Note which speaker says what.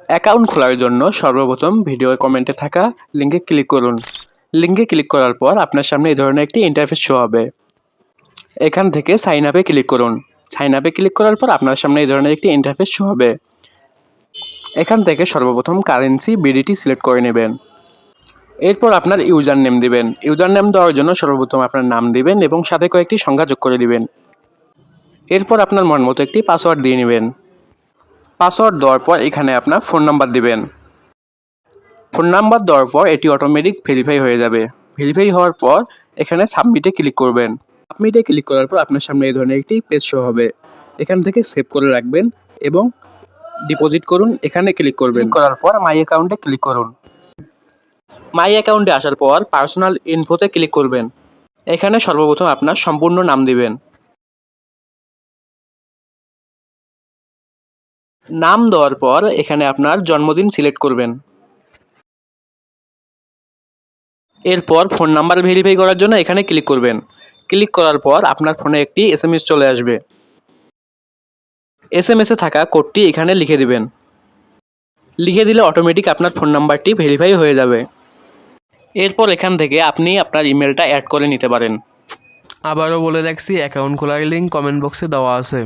Speaker 1: Account খোলার জন্য সর্বপ্রথম ভিডিওর কমেন্টে থাকা লিঙ্কে ক্লিক করুন। লিঙ্কে ক্লিক করার পর আপনার সামনে এই ধরনের একটি ইন্টারফেস শো হবে। এখান থেকে সাইন আপে ক্লিক করুন। সাইন আপে ক্লিক করার পর আপনার সামনে এই ধরনের একটি ইন্টারফেস শো হবে। এখান থেকে সর্বপ্রথম কারেন্সি বিডিটি সিলেক্ট করে নেবেন। এরপর আপনার ইউজার নেম দিবেন। ইউজার নেম দেওয়ার জন্য সর্বপ্রথম আপনার নাম দিবেন এবং সাথে কয়েকটি সংখ্যা যোগ করে দিবেন। এরপর আপনার মন মতো একটি পাসওয়ার্ড দিয়ে নেবেন। পাসওয়ার্ড দেওয়ার পর এখানে আপনার ফোন নাম্বার দিবেন। ফোন নাম্বার দেওয়ার পর এটি অটোমেটিক ভেরিফাই হয়ে যাবে। ভেরিফাই হওয়ার পর এখানে সাবমিটে ক্লিক করবেন। সাবমিটে ক্লিক করার পর আপনার সামনে এই ধরনের একটি পেজ শো হবে। এখান থেকে সেভ করে রাখবেন এবং ডিপোজিট করুন এখানে ক্লিক করবেন। ক্লিক করার পর মাই অ্যাকাউন্টে ক্লিক করুন। মাই অ্যাকাউন্টে আসার পর পার্সোনাল ইনফোতে ক্লিক করবেন। এখানে সর্বপ্রথম আপনার সম্পূর্ণ নাম দিবেন। নাম দেওয়ার পর এখানে আপনার জন্মদিন সিলেক্ট করবেন। এরপর ফোন নাম্বার ভেরিফাই করার জন্য এখানে ক্লিক করবেন। ক্লিক করার পর আপনার ফোনে একটি এসএমএস চলে আসবে। এসএমএসে থাকা কোডটি এখানে লিখে দিবেন। লিখে দিলে অটোমেটিক আপনার ফোন নাম্বারটি ভেরিফাই হয়ে যাবে। এরপর এখান থেকে আপনি আপনার ইমেলটা অ্যাড করে নিতে পারেন।
Speaker 2: আবারও বলে রাখছি, অ্যাকাউন্ট খোলার লিঙ্ক কমেন্ট বক্সে দেওয়া আছে।